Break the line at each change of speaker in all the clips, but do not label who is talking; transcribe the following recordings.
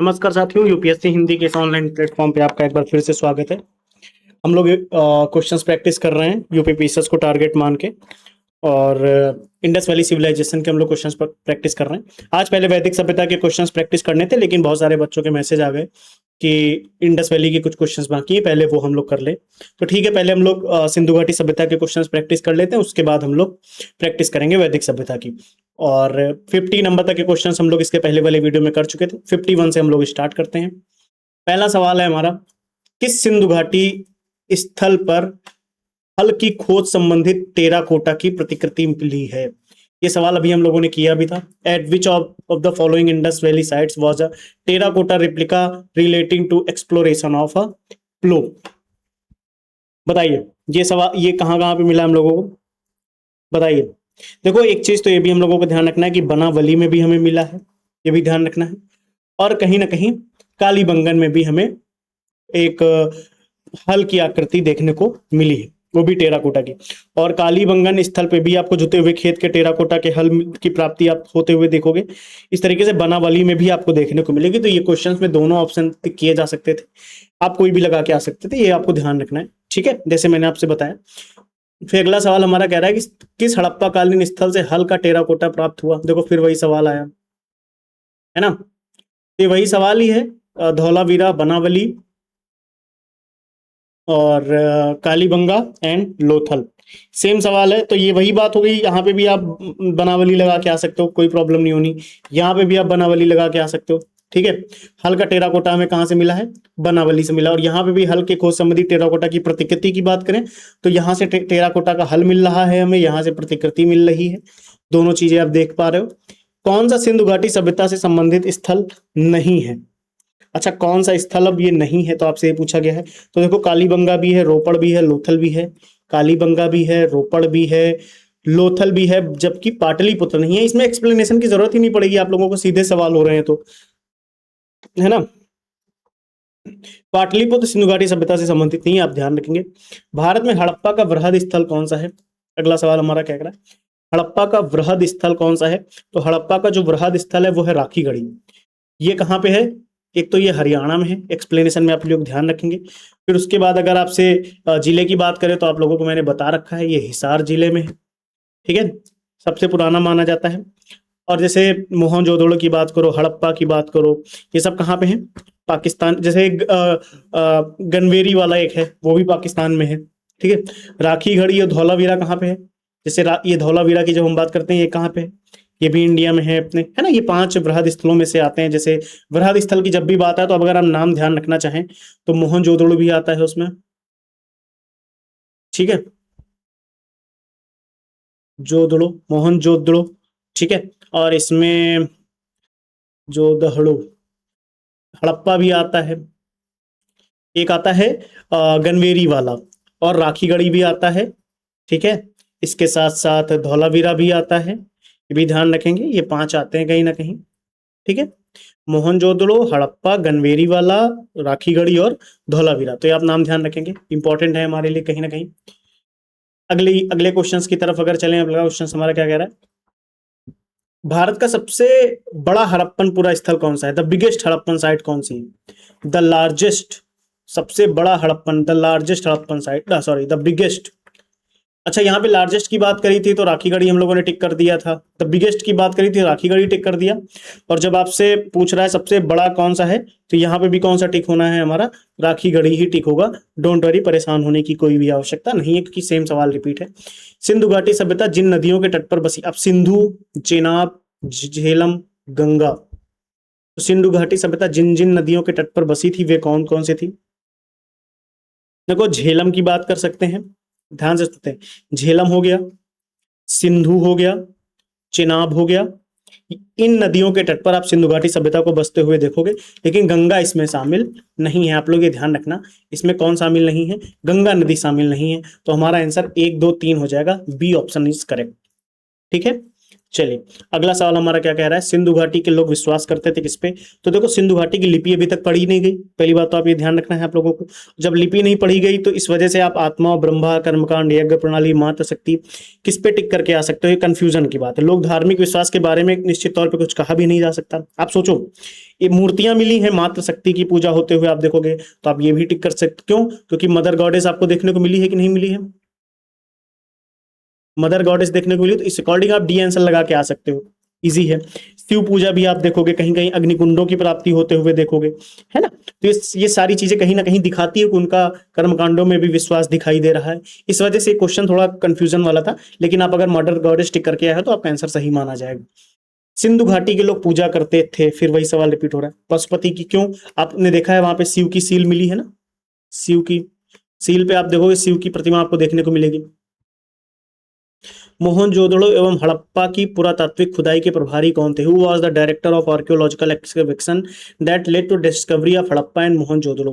नमस्कार साथियों, यूपीएससी हिंदी के इस ऑनलाइन प्लेटफॉर्म पे आपका एक बार फिर से स्वागत है। हम लोग क्वेश्चंस प्रैक्टिस कर रहे हैं यूपी पीसीएस को टारगेट मान के। और इंडस वैली सिविलाइजेशन के हम लोग क्वेश्चंस पर प्रैक्टिस कर रहे हैं। आज पहले वैदिक सभ्यता के क्वेश्चंस प्रैक्टिस करने थे, लेकिन बहुत सारे बच्चों के मैसेज आ गए कि इंडस वैली के कुछ क्वेश्चंस बाकी है, पहले वो हम लोग कर ले। तो ठीक है, पहले हम लोग सिंधु घाटी सभ्यता के क्वेश्चंस प्रैक्टिस कर लेते हैं, उसके बाद हम लोग प्रैक्टिस करेंगे वैदिक सभ्यता की। और 50 नंबर तक के क्वेश्चंस हम लोग इसके पहले वाले वीडियो में कर चुके थे। 51 से हम लोग स्टार्ट करते हैं। पहला सवाल है हमारा, किस सिंधु घाटी स्थल पर हल की खोज संबंधित टेराकोटा की प्रतिकृति मिली है? ये सवाल अभी हम लोगों ने किया भी था। At which of the following Indus valley sites was a terracotta replica relating to exploration of a plough? बताइए, ये सवाल ये कहाँ कहाँ पे मिला हम लोगों को, बताइए। देखो, एक चीज तो ये भी हम लोगों को ध्यान रखना है कि बनावली में भी हमें मिला है, ये भी ध्यान रखना है। और कहीं ना कहीं कालीबंगन में भी हमें एक हल की आकृति देखने को मिली है, वो भी टेराकोटा की। और कालीबंगन स्थल पे भी आपको जुते हुए खेत के टेराकोटा के हल की प्राप्ति आप होते हुए देखोगे। इस तरीके से बनावली में भी आपको देखने को मिलेगी। तो ये क्वेश्चंस में दोनों ऑप्शन किए जा सकते थे, आप कोई भी लगा के आ सकते थे, ये आपको ध्यान रखना है, ठीक है, जैसे मैंने आपसे बताया। फिर अगला सवाल हमारा कह रहा है कि किस हड़प्पा कालीन स्थल से हल का टेराकोटा प्राप्त हुआ? देखो, फिर वही सवाल आया है ना। ये वही सवाल ही है, धौलावीरा, बनावली और कालीबंगा एंड लोथल, सेम सवाल है। तो ये वही बात हो गई, यहाँ पे भी आप बनावली लगा के आ सकते हो, कोई प्रॉब्लम नहीं होनी। यहाँ पे भी आप बनावली लगा के आ सकते हो, ठीक है। हल का टेराकोटा हमें कहाँ से मिला है? बनावली से मिला। और यहाँ पे भी हल के खोज संबंधी टेराकोटा की प्रतिकृति की बात करें तो यहाँ से टेराकोटा का हल मिल रहा है हमें, यहाँ से प्रतिकृति मिल रही है। दोनों चीजें आप देख पा रहे हो। कौन सा सिंधु घाटी सभ्यता से संबंधित स्थल नहीं है? अच्छा, कौन सा स्थल अब ये नहीं है, तो आपसे ये पूछा गया है। तो देखो, कालीबंगा भी है, रोपड़ भी है, लोथल भी है। कालीबंगा भी है, रोपड़ भी है, लोथल भी है, जबकि पाटलिपुत्र नहीं है। इसमें एक्सप्लेनेशन की जरूरत ही नहीं पड़ेगी, आप लोगों को सीधे सवाल हो रहे हैं तो, है ना। पाटलिपुत्र सिंधु घाटी सभ्यता से संबंधित नहीं है, आप ध्यान रखेंगे। भारत में हड़प्पा का वृहद स्थल कौन सा है? अगला सवाल हमारा क्या कह रहा है, हड़प्पा का वृहद स्थल कौन सा है? तो हड़प्पा का जो वृहद स्थल है वो है राखीगढ़ी। ये कहाँ पे है? एक तो ये हरियाणा में है, एक्सप्लेनेशन में आप लोग ध्यान रखेंगे। फिर उसके बाद अगर आपसे जिले की बात करें तो आप लोगों को मैंने बता रखा है, ये हिसार जिले में है, ठीक है, सबसे पुराना माना जाता है। और जैसे मोहनजोदड़ो की बात करो, हड़प्पा की बात करो, ये सब कहाँ पे है? पाकिस्तान। जैसे गनवेरी वाला एक है, वो भी पाकिस्तान में है, ठीक है। राखीगढ़ी और धौलावीरा कहाँ पे है? जैसे ये धौलावीरा की जब हम बात करते हैं, ये कहाँ पे है? ये भी इंडिया में है अपने, है ना। ये 5 वृहद स्थलों में से आते हैं। जैसे वृहद स्थल की जब भी बात है तो अब अगर आप नाम ध्यान रखना चाहें तो मोहनजोदड़ो भी आता है उसमें, ठीक है, जोदड़ो, मोहनजोदड़ो, ठीक है। और इसमें जोदड़ो, हड़प्पा भी आता है, एक आता है गनवेरी वाला, और राखीगढ़ी भी आता है, ठीक है। इसके साथ साथ धौलावीरा भी आता है, ये भी ध्यान रखेंगे, ये 5 आते हैं कहीं ना कहीं, ठीक है। मोहनजोदड़ो, हड़प्पा, गनवेरी वाला, राखीगढ़ी और धौलावीरा, तो ये आप नाम ध्यान रखेंगे, इंपॉर्टेंट है हमारे लिए कहीं ना कहीं। अगले अगले क्वेश्चंस की तरफ अगर चलें, अगला क्वेश्चन हमारा क्या कह रहा है, भारत का सबसे बड़ा हड़प्पनपुरा स्थल कौन सा है? द बिगेस्ट हड़प्पन साइट कौन सी है? द लार्जेस्ट, सबसे बड़ा Harappan, the largest Harappan site, sorry, the biggest. अच्छा, यहाँ पे लार्जेस्ट की बात करी थी तो राखीगढ़ी हम लोगों ने टिक कर दिया था। द बिगेस्ट की बात करी थी, राखीगढ़ी टिक कर दिया। और जब आपसे पूछ रहा है सबसे बड़ा कौन सा है, तो यहाँ पे भी कौन सा टिक होना है हमारा? राखीगढ़ी ही टिक होगा। डोंट वरी, परेशान होने की कोई भी आवश्यकता नहीं है, क्योंकि सेम सवाल रिपीट है। सिंधु घाटी सभ्यता जिन नदियों के तट पर बसी, अब सिंधु, चेनाब, झेलम, गंगा, तो सिंधु घाटी सभ्यता जिन जिन नदियों के तट पर बसी थी वे कौन कौन से थी? देखो, झेलम की बात कर सकते हैं, ध्यान से सुनते हैं। झेलम हो गया, सिंधु हो गया, चेनाब हो गया। इन नदियों के तट पर आप सिंधु घाटी सभ्यता को बसते हुए देखोगे, लेकिन गंगा इसमें शामिल नहीं है। आप लोग ये ध्यान रखना, इसमें कौन शामिल नहीं है? गंगा नदी शामिल नहीं है। तो हमारा आंसर 1 2 3 हो जाएगा, बी ऑप्शन इज करेक्ट, ठीक है। चलिए अगला सवाल हमारा क्या कह रहा है, सिंधु घाटी के लोग विश्वास करते थे किस पे? तो देखो सिंधु घाटी की लिपि अभी तक पढ़ी नहीं गई, पहली बात तो आप ये ध्यान रखना है आप लोगों को। जब लिपि नहीं पढ़ी गई तो इस वजह से आप आत्मा और ब्रह्मा, कर्मकांड, यज्ञ प्रणाली, मात्र शक्ति किस पे टिक करके आ सकते हो, ये कंफ्यूजन की बात है। लोग धार्मिक विश्वास के बारे में निश्चित तौर पर कुछ कहा भी नहीं जा सकता। आप सोचो ये मूर्तियां मिली हैं मात्र शक्ति की पूजा होते हुए, आप देखोगे तो आप ये भी टिक कर सकते, क्यों? क्योंकि मदर गॉडेस आपको देखने को मिली है कि नहीं मिली है? मदर गॉडेस देखने को मिली, तो इस अकॉर्डिंग आप डी आंसर लगा के आ सकते हो, इजी है। शिव पूजा भी आप देखोगे कहीं कहीं अग्निकुंडों की प्राप्ति होते हुए देखोगे, है ना? तो ये सारी चीजें कहीं ना कहीं दिखाती है कि उनका कर्मकांडों में भी विश्वास दिखाई दे रहा है। इस वजह से क्वेश्चन थोड़ा कंफ्यूजन वाला था, लेकिन आप अगर मदर गॉडेस टिक करके आए हो तो आपका आंसर सही माना जाएगा। सिंधु घाटी के लोग पूजा करते थे, फिर वही सवाल रिपीट हो रहा है, पशुपति की क्यों? आपने देखा है वहां पे शिव की सील मिली है ना, शिव की सील पे आप देखोगे शिव की प्रतिमा आपको देखने को मिलेगी। मोहनजोदड़ो एवं हड़प्पा की पुरातात्विक खुदाई के प्रभारी कौन थे? Who was the director of archaeological excavation that led to discovery of Harappa and Mohenjodaro?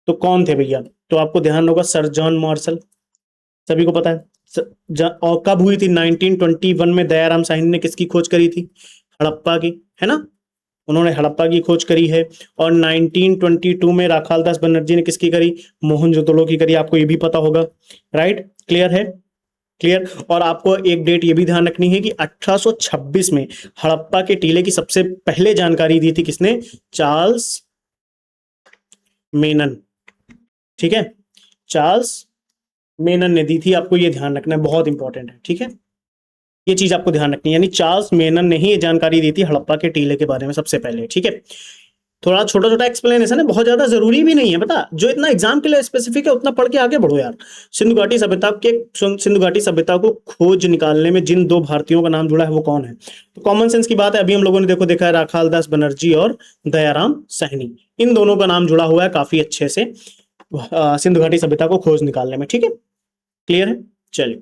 तो कौन थे भैया? तो आपको ध्यान होगा सर जॉन मार्शल, सभी को पता है। और कब हुई थी? 1921 में दयाराम साहनी ने किसकी खोज करी थी? हड़प्पा की, है ना? उन्होंने हड़प्पा की खोज करी है। और 1922 में राखालदास बनर्जी ने किसकी करी? मोहनजोदड़ो की करी। आपको ये भी पता होगा, राइट? क्लियर है? क्लियर। और आपको एक डेट ये भी ध्यान रखनी है कि 1826 में हड़प्पा के टीले की सबसे पहले जानकारी दी थी किसने? चार्ल्स मेनन, ठीक है? चार्ल्स मेनन ने दी थी, आपको ये ध्यान रखना है, बहुत इंपॉर्टेंट है, ठीक है? ये चीज आपको ध्यान रखनी है, यानी चार्ल्स मेनन ने ही ये जानकारी दी थी हड़प्पा के टीले के बारे में सबसे पहले, ठीक है? थोड़ा छोटा छोटा एक्सप्लेनेशन है, बहुत ज्यादा जरूरी भी नहीं है, पता जो इतना एग्जाम के लिए स्पेसिफिक है उतना पढ़ के आगे बढ़ो यार। सिंधु घाटी सभ्यता को खोज निकालने में जिन दो भारतीयों का नाम जुड़ा है वो कौन है? तो कॉमन सेंस की बात है, अभी हम लोगों ने देखा है राखालदास बनर्जी और दयाराम साहनी, इन दोनों का नाम जुड़ा हुआ है काफी अच्छे से सिंधु घाटी सभ्यता को खोज निकालने में, ठीक है? क्लियर है? चलिए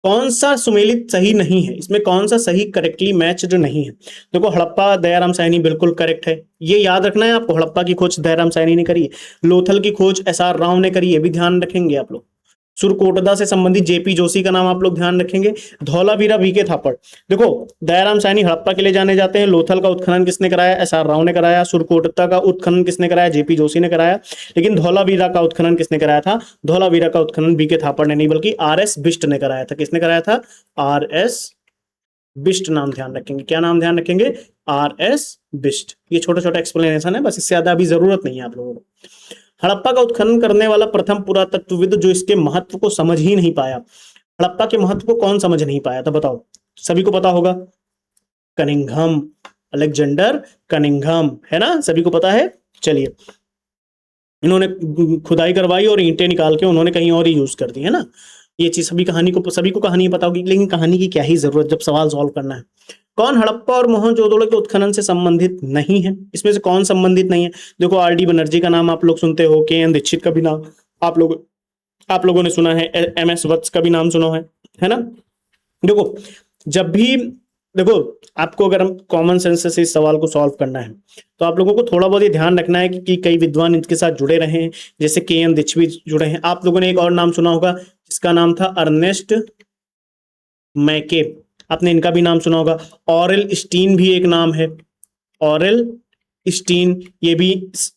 कौन सा सुमेलित सही नहीं है, इसमें कौन सा सही करेक्टली मैच्ड नहीं है? देखो हड़प्पा दयाराम साहनी बिल्कुल करेक्ट है, ये याद रखना है आपको। हड़प्पा की खोज दयाराम साहनी ने करी है। लोथल की खोज एस.आर. राव ने करी है, भी ध्यान रखेंगे आप लोग। सुरकोटदा से संबंधित जेपी जोशी का नाम आप लोग ध्यान रखेंगे। धौलावीरा वीके थापड़। देखो दयाराम साहनी हड़प्पा के लिए जाने जाते हैं, लोथल का उत्खनन किसने कराया? एस.आर. राव ने कराया। सुरकोटदा का उत्खनन किसने कराया? जेपी जोशी ने कराया। लेकिन धौलावीरा का उत्खनन किसने कराया था? धौलावीरा का उत्खनन बीके थापड़ ने नहीं बल्कि आर.एस. बिष्ट ने कराया था। किसने कराया था? आर.एस. बिष्ट नाम ध्यान रखेंगे। क्या नाम ध्यान रखेंगे? आर.एस. बिष्ट। ये छोटा छोटा एक्सप्लेनेशन है, बस इससे ज्यादा अभी जरूरत नहीं है आप लोगों को। हड़प्पा का उत्खनन करने वाला प्रथम पुरातत्वविद जो इसके महत्व को समझ ही नहीं पाया, हड़प्पा के महत्व को कौन समझ नहीं पाया था बताओ? सभी को पता होगा, कनिंघम, अलेक्जेंडर कनिंघम, है ना? सभी को पता है। चलिए इन्होंने खुदाई करवाई और ईंटें निकाल के उन्होंने कहीं और ही यूज कर दी, है ना? ये चीज सभी को कहानी पता होगी, लेकिन कहानी की क्या ही जरूरत जब सवाल सॉल्व करना है। कौन हड़प्पा और मोहनजोदड़ो के उत्खनन से संबंधित नहीं है? इसमें से कौन संबंधित नहीं है? देखो आर.डी. बनर्जी का नाम आप लोग सुनते हो, के.एन. दीक्षित का भी नाम आप लोगों ने सुना है, एम.एस. वत्स का भी नाम सुना है ना? देखो जब भी देखो आपको अगर हम कॉमन सेंस से इस सवाल को सॉल्व करना है तो आप लोगों को थोड़ा बहुत ये ध्यान रखना है कि कई विद्वान इनके साथ जुड़े रहे हैं, जैसे के.एन. दीक्षित जुड़े हैं। आप लोगों ने एक और नाम सुना होगा जिसका नाम था अर्नेस्ट मैके, आपने इनका भी नाम सुना होगा। ऑरेल स्टीन भी एक नाम है, ऑरेल स्टीन, ये भी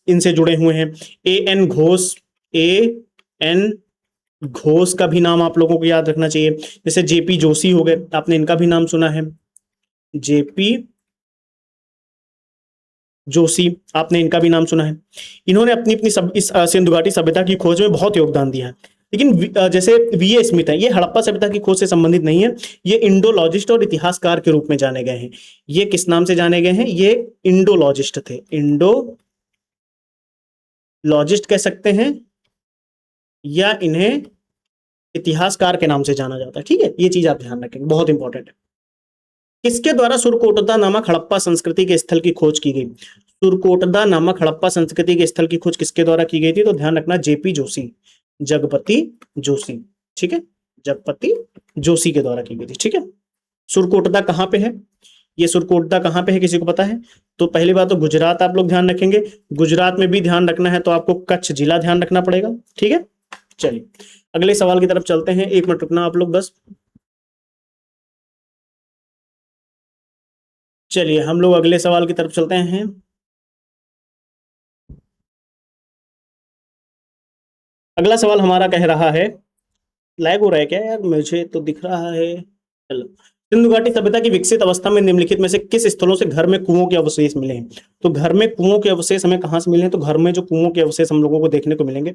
इनसे जुड़े हुए हैं। ए.एन. घोष, ए.एन. घोष का भी नाम आप लोगों को याद रखना चाहिए। जैसे जेपी जोशी हो गए, आपने इनका भी नाम सुना है, जेपी जोशी, आपने इनका भी नाम सुना है। इन्होंने अपनी अपनी इस सिंधु घाटी सभ्यता की खोज में बहुत योगदान दिया है। लेकिन जैसे वी.ए. स्मिथ है, ये हड़प्पा सभ्यता की खोज से संबंधित नहीं है, ये इंडोलॉजिस्ट और इतिहासकार के रूप में जाने गए हैं। ये किस नाम से जाने गए हैं? ये इंडोलॉजिस्ट थे, इंडोलॉजिस्ट कह सकते हैं या इन्हें इतिहासकार के नाम से जाना जाता है, ठीक है? ये चीज आप ध्यान रखेंगे, बहुत इंपॉर्टेंट है। किसके द्वारा सुरकोटदा नामक हड़प्पा संस्कृति के स्थल की खोज की गई? सुरकोटदा नामक हड़प्पा संस्कृति के स्थल की खोज किसके द्वारा की गई थी? तो ध्यान रखना, जेपी जोशी, जगपति जोशी, ठीक है? जगपति जोशी के द्वारा की गई थी, ठीक है? सुरकोटदा कहां पे है? ये सुरकोटदा कहां पे है, किसी को पता है? तो पहली बात तो गुजरात आप लोग ध्यान रखेंगे। गुजरात में भी ध्यान रखना है तो आपको कच्छ जिला ध्यान रखना पड़ेगा, ठीक है? चलिए अगले सवाल की तरफ चलते हैं, 1 मिनट रुकना आप लोग बस। चलिए हम लोग अगले सवाल की तरफ चलते हैं। अगला सवाल हमारा कह रहा है, लैग हो रहा है क्या यार, मुझे तो दिख रहा है। चलो, सिंधु घाटी सभ्यता की विकसित अवस्था में निम्नलिखित में से किस स्थलों से घर में कुओं के अवशेष मिले हैं? तो घर में कुओं के अवशेष हमें कहाँ से मिले हैं? तो घर में जो कुओं के अवशेष हम लोगों को देखने को मिलेंगे,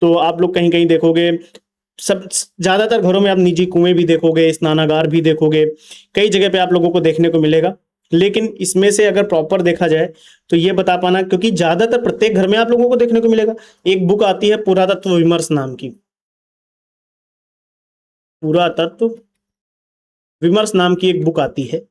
तो आप लोग कहीं कहीं देखोगे, सब ज्यादातर घरों में आप निजी कुएं भी देखोगे, स्नानागार भी देखोगे, कई जगह पे आप लोगों को देखने को मिलेगा। लेकिन इसमें से अगर प्रॉपर देखा जाए तो ये बता पाना, क्योंकि ज्यादातर प्रत्येक घर में आप लोगों को देखने को मिलेगा। एक बुक आती है पुरातत्व विमर्श नाम की, पुरातत्व विमर्श नाम की एक बुक आती है,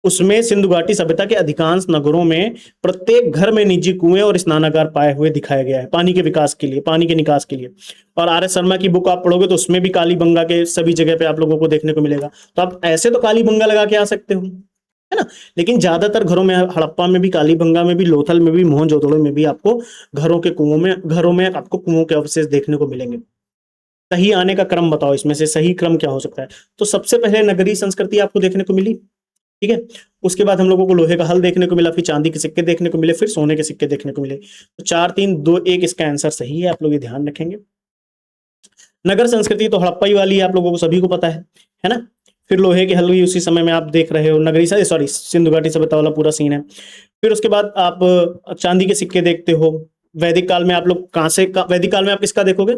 उसमें सिंधु घाटी सभ्यता के अधिकांश नगरों में प्रत्येक घर में निजी कुएं और स्नानागार पाए हुए दिखाया गया है, पानी के विकास के लिए, पानी के निकास के लिए। और आर एस शर्मा की बुक आप पढ़ोगे तो उसमें भी कालीबंगा के सभी जगह पे आप लोगों को देखने को मिलेगा। तो आप ऐसे तो कालीबंगा लगा के आ सकते हो, है ना, लेकिन ज्यादातर घरों में, हड़प्पा में भी, कालीबंगा में भी, लोथल में भी, मोहनजोदड़ो में भी आपको घरों के कुओं में, घरों में आपको कुओं के अवशेष देखने को मिलेंगे। सही आने का क्रम बताओ, इसमें से सही क्रम क्या हो सकता है? तो सबसे पहले नगरीय संस्कृति आपको देखने को मिली, ठीक है। उसके बाद हम लोगों को लोहे का हल देखने को मिला, फिर चांदी के सिक्के देखने को मिले, फिर सोने के सिक्के देखने को मिले। तो 4 3 2 1 इसका आंसर सही है, आप लोग ये ध्यान रखेंगे। नगर संस्कृति तो हड़प्पा वाली है, आप लोगों को सभी को पता है ना। फिर लोहे के हल भी उसी समय में आप देख रहे हो, नगरी सॉरी सिंधु घाटी सभ्यता वाला पूरा सीन है। फिर उसके बाद आप चांदी के सिक्के देखते हो। वैदिक काल में आप लोग कांसे का, वैदिक काल में आप किसका देखोगे?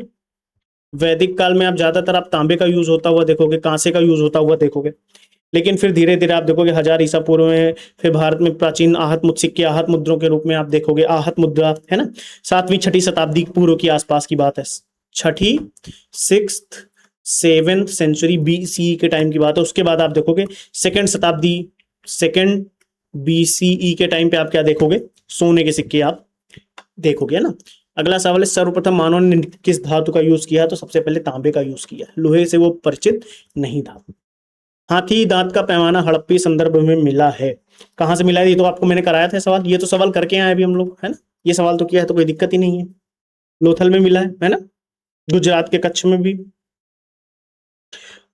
वैदिक काल में आप ज्यादातर आप तांबे का यूज होता हुआ देखोगे, कांसे का यूज होता हुआ देखोगे। लेकिन फिर धीरे धीरे आप देखोगे 1000 ईसा पूर्व में फिर भारत में प्राचीन आहत मुद्रा, सिक्के आहत मुद्रों के रूप में आप देखोगे, आहत मुद्रा, है ना। 7वीं 6ठी शताब्दी पूर्व की आसपास की बात है, 6ठी 6th 7th सेंचुरी BCE के टाइम की बात है। उसके बाद आप देखोगे सेकंड शताब्दी, सेकंड BCE के टाइम पे आप क्या देखोगे? सोने के सिक्के आप देखोगे, है ना। अगला सवाल है, सर्वप्रथम मानव ने किस धातु का यूज किया? तो सबसे पहले तांबे का यूज किया, लोहे से वो परिचित नहीं था। हाथी दांत का पैमाना हड़प्पी संदर्भ में मिला है, कहां से मिला है? ये तो आपको मैंने कराया था सवाल, ये तो सवाल करके आए अभी हम लोग, है ना। ये सवाल तो किया है, तो कोई दिक्कत ही नहीं है। लोथल में मिला है ना, गुजरात के कच्छ में भी।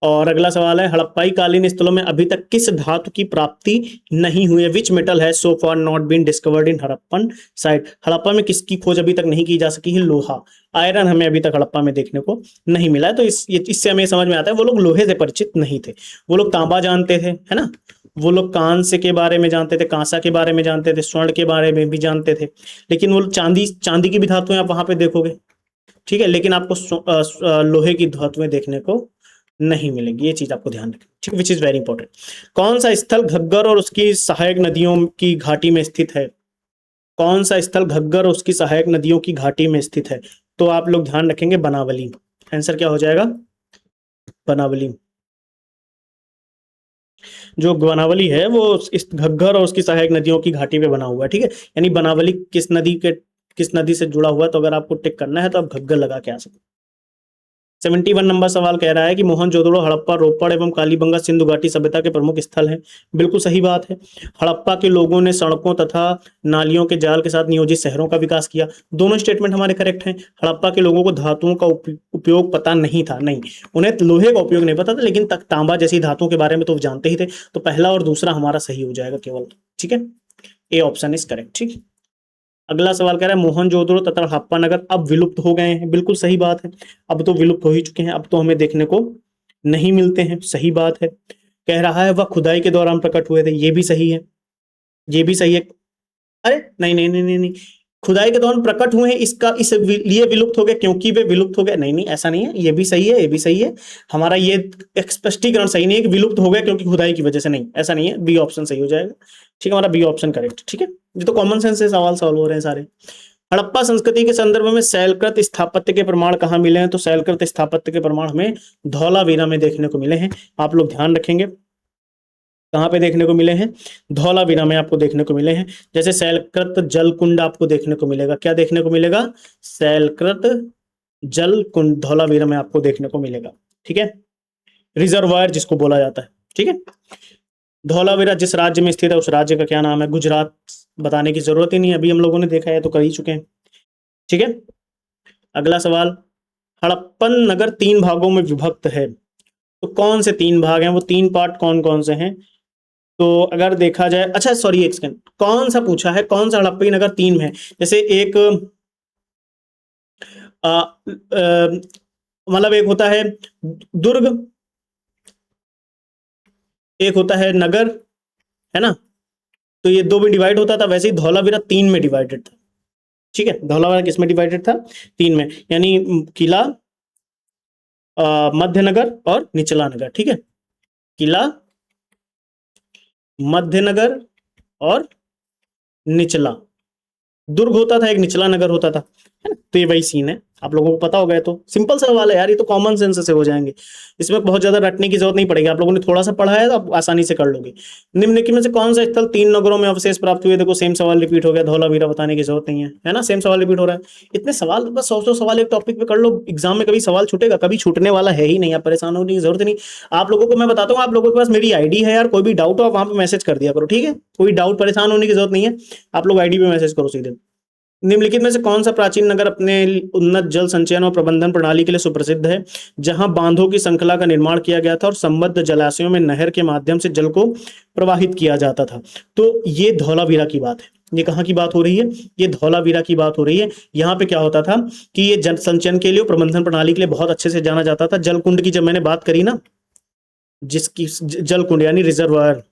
और अगला सवाल है, हड़प्पाई कालीन स्थलों में अभी तक किस धातु की प्राप्ति नहीं हुई है? विच मेटल है so far not been discovered in Harappan site? Harappa में किसकी खोज अभी तक नहीं की जा सकी है? लोहा, आयरन हमें अभी तक हड़प्पा में देखने को नहीं मिला है। तो इससे हमें समझ में आता है वो लोग लोहे से परिचित नहीं थे, वो लोग तांबा जानते थे, है ना। वो लोग कांस्य के बारे में जानते थे, कांसा के बारे में जानते थे, स्वर्ण के बारे में भी जानते थे। लेकिन वो चांदी की भी धातुएं आप वहां पे देखोगे, ठीक है, लेकिन आपको लोहे की धातुएं देखने को नहीं मिलेगी। ये चीज आपको ध्यान रखना, ठीक, विच इज वेरी इंपॉर्टेंट। कौन सा स्थल घग्गर और उसकी सहायक नदियों की घाटी में स्थित है? कौन सा स्थल घग्गर और उसकी सहायक नदियों की घाटी में स्थित है? तो आप लोग ध्यान रखेंगे, बनावली। आंसर क्या हो जाएगा? बनावली। जो बनावली है वो इस घग्गर और उसकी सहायक नदियों की घाटी पे बना हुआ है, ठीक है। यानी बनावली किस नदी से जुड़ा हुआ है, तो अगर आपको टिक करना है तो आप घग्गर लगा के आ सकते। 71 नंबर सवाल कह रहा है कि मोहनजोदड़ो, हड़प्पा, रोपड़ एवं कालीबंगा सिंधु घाटी सभ्यता के प्रमुख स्थल हैं। बिल्कुल सही बात है। हड़प्पा के लोगों ने सड़कों तथा नालियों के जाल के साथ नियोजित शहरों का विकास किया। दोनों स्टेटमेंट हमारे करेक्ट हैं। हड़प्पा के लोगों को धातुओं का उपयोग पता नहीं था, नहीं, उन्हें लोहे का उपयोग नहीं पता था, लेकिन तक तांबा जैसी धातुओं के बारे में तो जानते ही थे। तो पहला और दूसरा हमारा सही हो जाएगा केवल, ठीक है। ए ऑप्शन इज करेक्ट, ठीक। अगला सवाल कह रहा है, मोहनजोदड़ो तथा हड़प्पा नगर अब विलुप्त हो गए हैं। बिल्कुल सही बात है, अब तो विलुप्त हो ही चुके हैं, अब तो हमें देखने को नहीं मिलते हैं, सही बात है। कह रहा है वह खुदाई के दौरान प्रकट हुए थे, ये भी सही है, ये भी सही है। अरे नहीं नहीं नहीं नहीं नहीं, खुदाई के दौरान प्रकट हुए हैं, इसका इस लिए विलुप्त हो गए क्योंकि वे विलुप्त हो गए, नहीं नहीं, ऐसा नहीं है। ये भी सही है, ये भी सही है। हमारा ये स्पष्टीकरण सही नहीं है कि विलुप्त हो गए क्योंकि खुदाई की वजह से, नहीं, ऐसा नहीं है। बी ऑप्शन सही हो जाएगा, ठीक है, हमारा बी ऑप्शन करेक्ट, ठीक है। ये तो कॉमन सेंस से सवाल सॉल्व हो रहे हैं सारे। हड़प्पा संस्कृति के संदर्भ में शैलकृत स्थापत्य के प्रमाण कहाँ मिले हैं? तो शैलकृत स्थापत्य के प्रमाण हमें धौलावीरा में देखने को मिले हैं। आप लोग ध्यान रखेंगे, कहाँ पे देखने को मिले हैं? धौलावीरा में आपको देखने को मिले हैं। जैसे शैलकृत जल कुंड आपको देखने को मिलेगा, क्या देखने को मिलेगा? शैलकृत जल कुंड धौलावीरा में आपको देखने को मिलेगा, ठीक है, रिजर्वायर जिसको बोला जाता है, ठीक है। धौलावीरा जिस राज्य में स्थित है उस राज्य का क्या नाम है? गुजरात, बताने की जरूरत ही नहीं, अभी हम लोगों ने देखा है तो कर ही चुके हैं, ठीक है। अगला सवाल, हड़प्पन नगर 3 भागों में विभक्त है, तो कौन से 3 भाग हैं? वो 3 पार्ट कौन कौन से हैं? तो अगर देखा जाए, अच्छा सॉरी एक सेकंड, कौन सा पूछा है, कौन सा हड़प्पी नगर 3 में है? जैसे एक मतलब एक होता है दुर्ग, एक होता है नगर, है ना? तो ये 2 में डिवाइड होता था, वैसे ही धौलावीरा 3 में डिवाइडेड था। ठीक है, धौलावीरा किस में डिवाइडेड था? 3 में, यानी किला, मध्यनगर और निचला नगर। ठीक है, किला, मध्यनगर और निचला। दुर्ग होता था, एक निचला नगर होता था, है ना? तो ये वही सीन है, आप लोगों को पता होगा। तो सिंपल सा सवाल है यार, ये तो कॉमन सेंस से हो जाएंगे, इसमें बहुत ज्यादा रटने की जरूरत नहीं पड़ेगी। आप लोगों ने थोड़ा सा पढ़ा है तो आप आसानी से कर लोगे। निम्नलिखित में से कौन सा स्थल 3 नगरों में अवशेष प्राप्त हुए? देखो सेम सवाल रिपीट हो गया, धौलावीरा बताने की जरूरत नहीं है ना? सेम सवाल रिपीट हो रहा है। इतने सवाल, बस 100 सवाल एक टॉपिक पे कर लो, एग्जाम में कभी सवाल छूटेगा? कभी छूटने वाला है ही नहीं, आप परेशान होने की जरूरत नहीं। आप लोगों को मैं बताता हूँ, आप लोगों के पास मेरी आईडी है यार, कोई भी डाउट हो आप वहां पे मैसेज कर दिया करो, ठीक है? कोई डाउट, परेशान होने की जरूरत नहीं है, आप लोग आईडी पे मैसेज करो सीधे। निम्नलिखित में से कौन सा प्राचीन नगर अपने उन्नत जल संचयन और प्रबंधन प्रणाली के लिए सुप्रसिद्ध है? जहां बांधों की श्रृंखला का निर्माण किया गया था और संबद्ध जलाशयों में नहर के माध्यम से जल को प्रवाहित किया जाता था। तो ये धौलावीरा की बात है। ये कहाँ की बात हो रही है? ये धौलावीरा की बात हो रही है। यहाँ पे क्या होता था कि ये जल संचयन के लिए, प्रबंधन प्रणाली के लिए बहुत अच्छे से जाना जाता था। जल कुंड की जब मैंने बात करी ना, जिसकी जल कुंड यानी रिजर्वायर,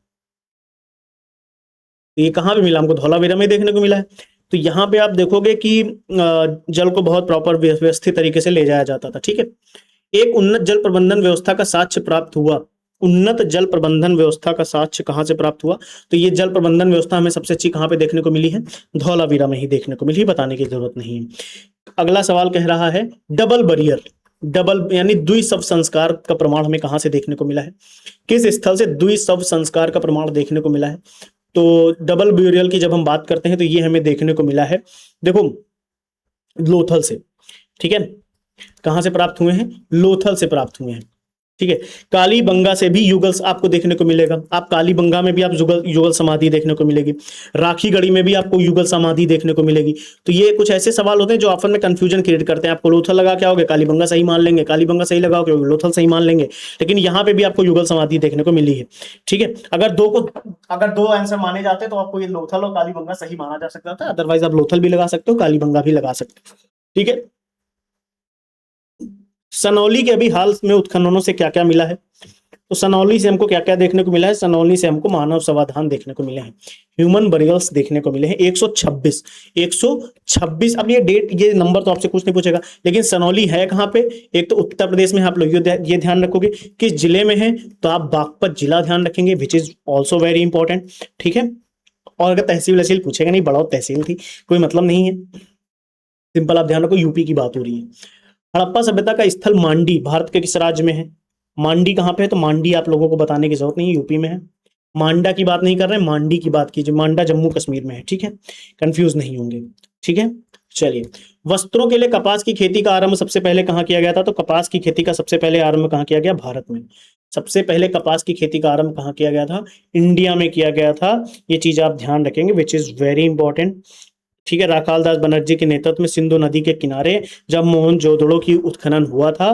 ये कहाँ पे मिला हमको? धौलावीरा में देखने को मिला है। तो यहाँ पे आप देखोगे कि जल को बहुत प्रॉपर व्यवस्थित तरीके से ले जाया जाता था। ठीक है, एक उन्नत जल प्रबंधन व्यवस्था का साक्ष्य प्राप्त हुआ। उन्नत जल प्रबंधन व्यवस्था का साक्ष्य कहाँ से प्राप्त हुआ? तो ये जल प्रबंधन व्यवस्था हमें सबसे अच्छी कहाँ पे देखने को मिली है? धौलावीरा में ही देखने को मिली, बताने की जरूरत नहीं है। अगला सवाल कह रहा है डबल बैरियर, डबल यानी द्विसव संस्कार का प्रमाण हमें कहाँ से देखने को मिला है? किस स्थल से द्विसव संस्कार का प्रमाण देखने को मिला है? तो डबल ब्यूरियल की जब हम बात करते हैं तो ये हमें देखने को मिला है, देखो लोथल से। ठीक है, कहां से प्राप्त हुए हैं? लोथल से प्राप्त हुए हैं। ठीक है, कालीबंगा से भी युगल आपको देखने को मिलेगा। आप कालीबंगा में भी आप युगल युगल समाधि देखने को मिलेगी। राखीगढ़ी में भी आपको युगल समाधि देखने को मिलेगी। तो ये कुछ ऐसे सवाल होते हैं जो आपस में कंफ्यूजन क्रिएट करते हैं। आपको लोथल लगा क्या होगे? कालीबंगा सही मान लेंगे, कालीबंगा सही लगाओगे लोथल सही मान लेंगे, लेकिन यहाँ पे भी आपको युगल समाधि देखने को मिली है। ठीक है, अगर दो आंसर माने जाते तो आपको ये लोथल और कालीबंगा सही माना जा सकता था, अदरवाइज आप लोथल भी लगा सकते हो, कालीबंगा भी लगा सकते हो। ठीक है, सनौली के अभी हाल में उत्खननों से क्या क्या मिला है? तो सनौली से हमको क्या क्या देखने को मिला है? सनौली से हमको मानव समाधान देखने को मिले हैं, ह्यूमन बरियल्स देखने को मिले हैं 126। 126, अब ये डेट, ये नंबर तो आपसे कुछ नहीं पूछेगा, लेकिन सनौली है कहाँ पे? एक तो उत्तर प्रदेश में, आप लोग ये ध्यान रखोगे किस जिले में है, तो आप बागपत जिला ध्यान रखेंगे, which is also very important. ठीक है, और अगर तहसील वहसील पूछेगा नहीं, बड़ौद तहसील थी, कोई मतलब नहीं है, सिंपल आप ध्यान रखो यूपी की बात हो रही है। हड़प्पा सभ्यता का स्थल मांडी भारत के किस राज्य में है? मांडी कहाँ पे है? तो मांडी आप लोगों को बताने की जरूरत नहीं है, यूपी में है। मांडा की बात नहीं कर रहे हैं, मांडी की बात कीजिए। मांडा जम्मू कश्मीर में है। ठीक है, कंफ्यूज नहीं होंगे। ठीक है, चलिए, वस्त्रों के लिए कपास की खेती का आरंभ सबसे पहले कहाँ किया गया था? तो कपास की खेती का सबसे पहले आरंभ कहाँ किया गया? भारत में। सबसे पहले कपास की खेती का आरंभ कहाँ किया गया था? इंडिया में किया गया था। ये चीज आप ध्यान रखेंगे, विच इज वेरी इंपॉर्टेंट। ठीक है, राखाल दास बनर्जी के नेतृत्व में सिंधु नदी के किनारे जब मोहनजोदड़ो की उत्खनन हुआ था,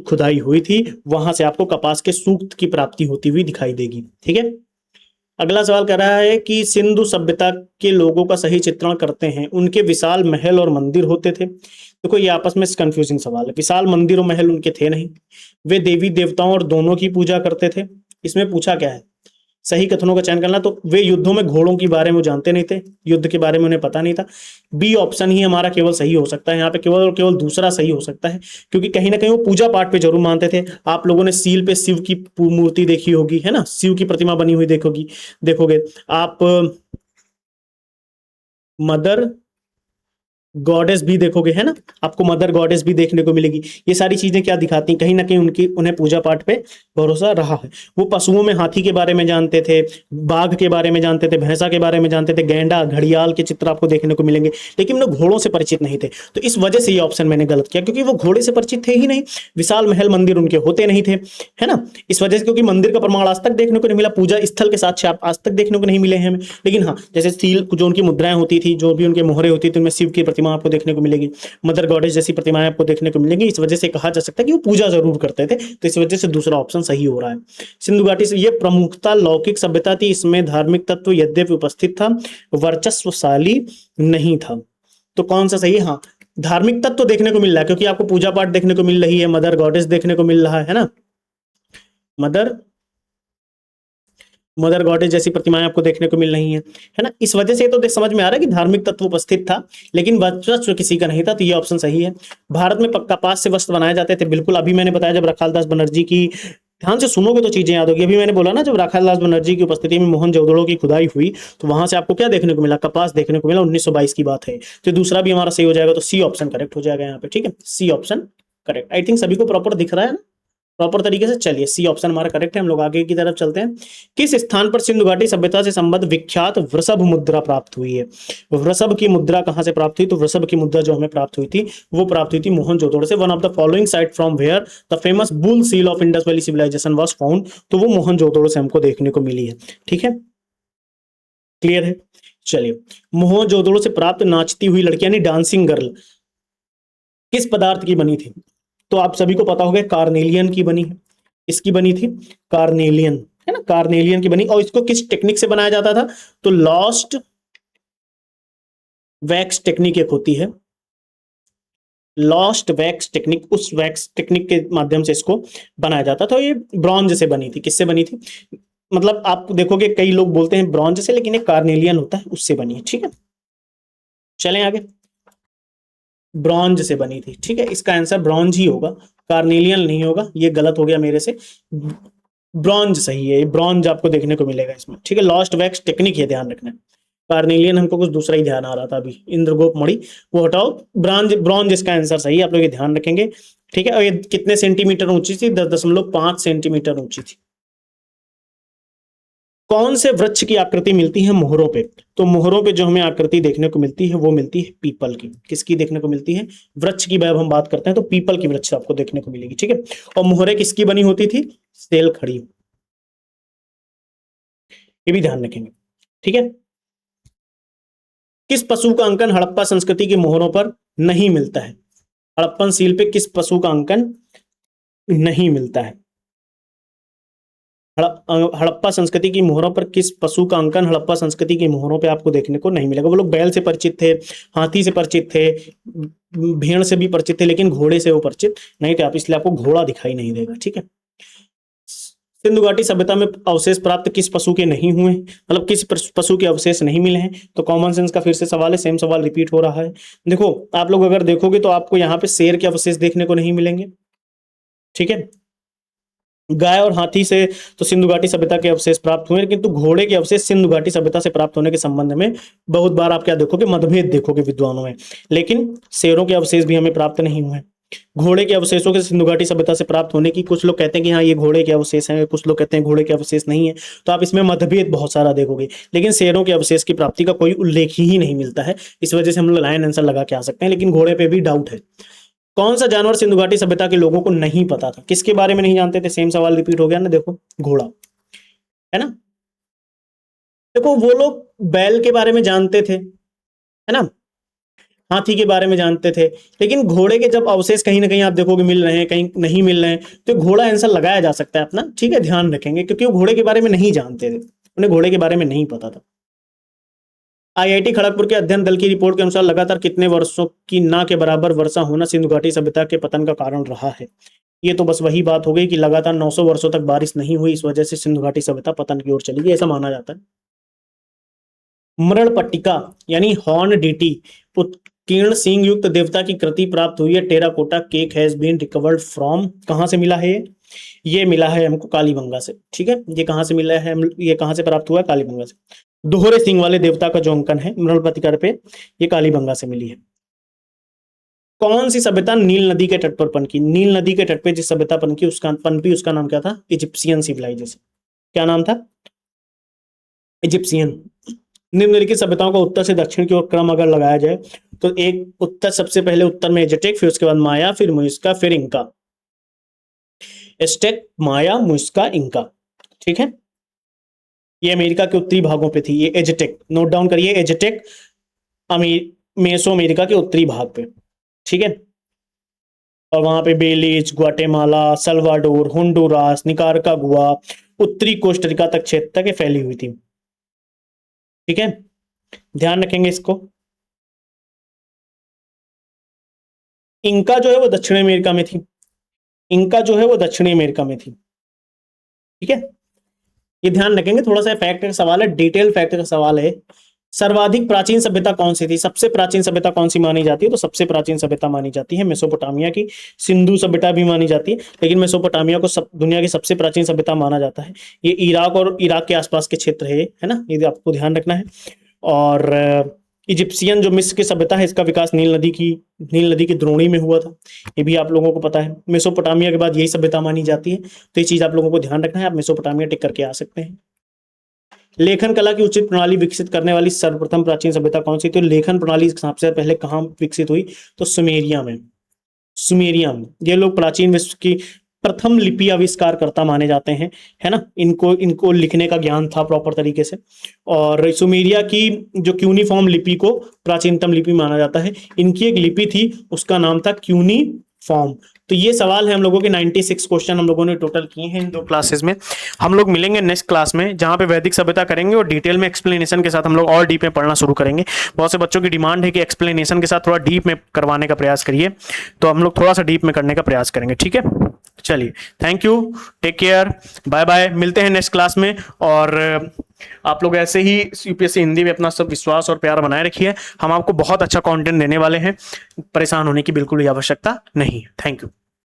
खुदाई हुई थी, वहां से आपको कपास के सूक्त की प्राप्ति होती हुई दिखाई देगी। ठीक है, अगला सवाल कह रहा है कि सिंधु सभ्यता के लोगों का सही चित्रण करते हैं, उनके विशाल महल और मंदिर होते थे। देखो ये आपस में कंफ्यूजिंग सवाल है, विशाल मंदिर और महल उनके थे नहीं, वे देवी देवताओं और दोनों की पूजा करते थे। इसमें पूछा क्या है? सही कथनों का चयन करना। तो वे युद्धों में घोड़ों के बारे में वो जानते नहीं थे, युद्ध के बारे में उन्हें पता नहीं था। बी ऑप्शन ही हमारा केवल सही हो सकता है, यहाँ पे केवल और केवल दूसरा सही हो सकता है, क्योंकि कहीं ना कहीं वो पूजा पाठ पे जरूर मानते थे। आप लोगों ने सील पे शिव की मूर्ति देखी होगी, है ना, शिव की प्रतिमा बनी हुई देखोगे आप, मदर गॉडेस भी देखोगे, है ना, आपको मदर गॉडेस भी देखने को मिलेगी। ये सारी चीजें क्या दिखाती हैं? कहीं ना कहीं उन्हें पूजा पाठ पे भरोसा रहा है। वो पशुओं में हाथी के बारे में जानते थे, बाघ के बारे में जानते थे, भैंसा के बारे में जानते थे, गैंडा घड़ियाल के चित्र आपको देखने को मिलेंगे, लेकिन वो घोड़ों से परिचित नहीं थे। तो इस वजह से ये ऑप्शन मैंने गलत किया, क्योंकि वो घोड़े से परिचित थे ही नहीं, विशाल महल मंदिर उनके होते नहीं थे, है ना, इस वजह से। क्योंकि मंदिर का प्रमाण आज तक देखने को नहीं मिला, पूजा स्थल के साथ आज तक देखने को नहीं मिले हैं हमें। लेकिन हाँ, जैसे सील जो उनकी मुद्राएं होती थी, जो भी उनके मोहरे होती थी, उनमें शिव की प्रतिमा आपको देखने को मिलेगी, मदर गॉडेस जैसी प्रतिमाएं आपको देखने को मिलेंगी। इस वजह से कहा जा सकता है कि वो पूजा जरूर करते थे, तो इस वजह से दूसरा ऑप्शन सही हो रहा है। सिंधु घाटी से ये प्रमुखता लौकिक सभ्यता थी, इसमें धार्मिक तत्व यद्यपि उपस्थित था, वर्चस्वशाली नहीं था। तो कौन सा सही है? हाँ, धार्मिक तत्व देखने को मिल रहा है, क्योंकि आपको पूजा पाठ देखने को मिल रही है, मदर गॉडेस देखने को मिल रहा है ना, मदर गॉडेस जैसी प्रतिमाएं आपको देखने को मिल रही हैं, है ना। इस वजह से तो समझ में आ रहा है कि धार्मिक तत्व उपस्थित था, लेकिन वर्चस्व किसी का नहीं था, तो ये ऑप्शन सही है। भारत में कपास से वस्त्र बनाए जाते थे, बिल्कुल। अभी मैंने बताया जब राखालदास बनर्जी की, ध्यान से सुनोगे तो चीजें याद होगी। अभी मैंने बोला ना, जब राखालदास बनर्जी की उपस्थिति में मोहनजोदड़ो की खुदाई हुई, तो वहां से आपको क्या देखने को मिला? कपास देखने को मिला। 1922 की बात है। तो दूसरा भी हमारा सही हो जाएगा, तो सी ऑप्शन करेक्ट हो जाएगा यहाँ पे, ठीक है। C option correct. I think सभी को प्रॉपर दिख रहा है ना, प्रॉपर तरीके से। चलिए, सी ऑप्शन हमारा करेक्ट है। हम लोग आगे की तरफ चलते हैं। किस स्थान पर सिंधु घाटी सभ्यता से संबद्ध विख्यात वृषभ मुद्रा प्राप्त हुई है? वृषभ की मुद्रा कहां से प्राप्त हुई? तो वृषभ की मुद्रा जो हमें प्राप्त हुई थी, वो प्राप्त हुई थी मोहनजोदड़ो से। One of the following site from where the famous bull seal of Indus valley civilisation was found. तो वो मोहनजोदड़ो से हमको देखने को मिली है, ठीक है। क्लियर है? चलिए, मोहनजोदड़ो से प्राप्त नाचती हुई लड़की यानी डांसिंग गर्ल किस पदार्थ की बनी थी? तो आप सभी को पता होगा, कार्नेलियन की बनी है। इसकी बनी थी कार्नेलियन, है ना, कार्नेलियन की बनी। और इसको किस टेक्निक से बनाया जाता था? तो लॉस्ट वैक्स टेक्निक एक होती है, लॉस्ट वैक्स टेक्निक। उस वैक्स टेक्निक के माध्यम से इसको बनाया जाता था। ये ब्रॉन्ज से बनी थी। किससे बनी थी? मतलब आप देखोगे कई लोग बोलते हैं ब्रॉन्ज से, लेकिन एक कार्नेलियन होता है, उससे बनी है, ठीक है। चलें आगे। ब्रॉन्ज से बनी थी, ठीक है। इसका आंसर ब्रॉन्ज ही होगा, कार्नेलियन नहीं होगा। ये गलत हो गया मेरे से, ब्रॉन्ज सही है। ब्रॉन्ज आपको देखने को मिलेगा इसमें, ठीक है। लॉस्ट वैक्स टेक्निक है, ध्यान रखना। कार्नेलियन हमको कुछ दूसरा ही ध्यान आ रहा था अभी, इंद्रगोप मणि, वो हटाओ। ब्रॉन्ज, ब्रॉन्ज इसका आंसर सही है। आप लोग ये ध्यान रखेंगे, ठीक है। और ये कितने सेंटीमीटर ऊंची थी? 10.5 सेंटीमीटर ऊंची थी। कौन से वृक्ष की आकृति मिलती है मोहरों पे? तो मोहरों पे जो हमें आकृति देखने को मिलती है, वो मिलती है पीपल की। किसकी देखने को मिलती है? वृक्ष की जब हम बात करते हैं तो पीपल की वृक्ष आपको देखने को मिलेगी, ठीक है। और मोहरे किसकी बनी होती थी? सेल खड़ी। ये भी ध्यान रखेंगे, ठीक है। किस पशु का अंकन हड़प्पा संस्कृति के मोहरों पर नहीं मिलता है? हड़प्पन सील पे किस पशु का अंकन नहीं मिलता है? हड़प्पा संस्कृति की मोहरों पर किस पशु का अंकन हड़प्पा संस्कृति की मोहरों पे आपको देखने को नहीं मिलेगा? वो लोग बैल से परिचित थे, हाथी से परिचित थे, भेड़ से भी परिचित थे, लेकिन घोड़े से वो परिचित नहीं थे। आप इसलिए आपको घोड़ा दिखाई नहीं देगा, ठीक है। सिंधु घाटी सभ्यता में अवशेष प्राप्त किस पशु के नहीं हुए? मतलब किस पशु के अवशेष नहीं मिले हैं? तो कॉमन सेंस का फिर से सवाल है, सेम सवाल रिपीट हो रहा है। देखो, आप लोग अगर देखोगे तो आपको यहाँ पे शेर के अवशेष देखने को नहीं मिलेंगे, ठीक है। गाय और हाथी से तो सिंधु घाटी सभ्यता के अवशेष प्राप्त हुए, लेकिन तो घोड़े के अवशेष सिंधु घाटी सभ्यता से प्राप्त होने के संबंध में बहुत बार आप क्या देखोगे? मतभेद देखोगे विद्वानों में। लेकिन शेरों के अवशेष भी हमें प्राप्त नहीं हुए। घोड़े के अवशेषों के सिंधु घाटी सभ्यता से प्राप्त होने की कुछ लोग कहते हैं कि हाँ ये घोड़े के अवशेष हैं, कुछ लोग कहते हैं घोड़े के अवशेष नहीं है। तो आप इसमें मतभेद बहुत सारा देखोगे, लेकिन शेरों के अवशेष की प्राप्ति का कोई उल्लेख ही नहीं मिलता है। इस वजह से हम लोग लाइन आंसर लगा के आ सकते हैं, लेकिन घोड़े पे भी डाउट है। कौन सा जानवर सिंधु घाटी सभ्यता के लोगों को नहीं पता था? किसके बारे में नहीं जानते थे? सेम सवाल रिपीट हो गया ना, देखो, घोड़ा, है ना। देखो, वो लोग बैल के बारे में जानते थे, है ना, हाथी के बारे में जानते थे, लेकिन घोड़े के जब अवशेष कहीं ना कहीं आप देखोगे मिल रहे हैं, कहीं नहीं मिल रहे हैं, तो घोड़ा आंसर लगाया जा सकता है अपना, ठीक है। ध्यान रखेंगे, क्योंकि वो घोड़े के बारे में नहीं जानते थे, उन्हें घोड़े के बारे में नहीं पता था। आईआईटी खड़गपुर के अध्ययन दल की रिपोर्ट के अनुसार लगातार कितने वर्षों की ना के बराबर वर्षा होना सिंधु घाटी सभ्यता के पतन का कारण रहा है? ये तो बस वही बात हो गई कि लगातार 900 वर्षों तक बारिश नहीं हुई, इस वजह से सिंधु घाटी सभ्यता पतन की ओर चली गई, ऐसा माना जाता है। मरण पट्टिका यानी हॉर्न डीटी उत्कीर्ण सिंह युक्त देवता की कृति प्राप्त हुई है। Terracotta cake has been recovered from, कहां से मिला है? ये मिला है हमको कालीबंगा से, ठीक है। ये कहां से मिला है? ये कहां से प्राप्त हुआ है? कालीबंगा से। दोहरे सिंह वाले देवता का जो अंकन है मृण पट्टिका पे, ये कालीबंगा से मिली है। कौन सी सभ्यता नील नदी के तट पर पनकी? नील नदी के तट पे जिस सभ्यता पनकी उसका पनपी, उसका नाम क्या था? Egyptian civilisation. क्या नाम था? इजिप्शियन। निम्नलिखित सभ्यताओं का उत्तर से दक्षिण की ओर क्रम अगर लगाया जाए तो एक उत्तर, सबसे पहले उत्तर में एजेटेक, फिर उसके बाद माया, फिर मुइस्का, फिर इंका। एस्टेक, माया, मुइस्का, इंका, ठीक है। ये अमेरिका के उत्तरी भागों पे थी, ये एजेटेक, नोट डाउन करिए। एजेटेक मेसो अमेरिका के उत्तरी भाग पे, ठीक है। और वहां पे बेलीज, ग्वाटेमाला, सल्वाडोर, होंडुरास, निकारागुआ, उत्तरी कोस्टारिका तक क्षेत्र तक ये फैली हुई थी, ठीक है। ध्यान रखेंगे इसको। इंका जो है वो दक्षिणी अमेरिका में थी, इंका जो है वो दक्षिणी अमेरिका में थी, ठीक है। ये ध्यान रखेंगे, थोड़ा सा फैक्ट का सवाल है, डिटेल फैक्ट का सवाल है। सर्वाधिक प्राचीन सभ्यता कौन सी थी, सबसे प्राचीन सभ्यता कौन सी मानी जाती है, तो सबसे प्राचीन सभ्यता मानी जाती है मेसोपोटामिया की। सिंधु सभ्यता भी मानी जाती है, लेकिन मेसोपोटामिया को दुनिया की सबसे प्राचीन सभ्यता माना जाता है। ये इराक और इराक के आसपास के क्षेत्र है ना, ये आपको ध्यान रखना है। और इजिप्शियन जो मिस्र की सभ्यता है, इसका विकास नील नदी की द्रोणी में हुआ था, ये भी आप लोगों को पता है। मेसोपोटामिया के बाद यही सभ्यता मानी जाती है, तो ये चीज आप लोगों को ध्यान रखना है। आप मेसोपोटामिया टिक करके आ सकते हैं। लेखन कला की उचित प्रणाली विकसित करने वाली सर्वप्रथम प्राचीन सभ्यता कौन सी थी, तो लेखन प्रणाली सबसे पहले कहाँ विकसित हुई, तो सुमेरिया में। सुमेरिया में ये लोग प्राचीन विश्व की प्रथम लिपि आविष्कारकर्ता माने जाते हैं, है ना। इनको लिखने का ज्ञान था प्रॉपर तरीके से। और सुमेरिया की जो क्यूनीफॉर्म लिपि को प्राचीनतम लिपि माना जाता है। इनकी एक लिपि थी, उसका नाम था क्यूनीफॉर्म। तो ये सवाल है हम लोगों के 96 क्वेश्चन हम लोगों ने टोटल किए हैं इन 2 क्लासेस में। हम लोग मिलेंगे नेक्स्ट क्लास में, जहां पे वैदिक सभ्यता करेंगे और डिटेल में एक्सप्लेनेशन के साथ हम लोग और डीप में पढ़ना शुरू करेंगे। बहुत से बच्चों की डिमांड है कि एक्सप्लेनेशन के साथ थोड़ा डीप में करवाने का प्रयास करिए, तो हम लोग थोड़ा सा डीप में करने का प्रयास करेंगे, ठीक है। चलिए, thank you, take care, bye bye, मिलते हैं नेक्स्ट क्लास में। और आप लोग ऐसे ही यूपीएससी हिंदी में अपना सब विश्वास और प्यार बनाए रखिए। हम आपको बहुत अच्छा कंटेंट देने वाले हैं, परेशान होने की बिल्कुल भी आवश्यकता नहीं। Thank you.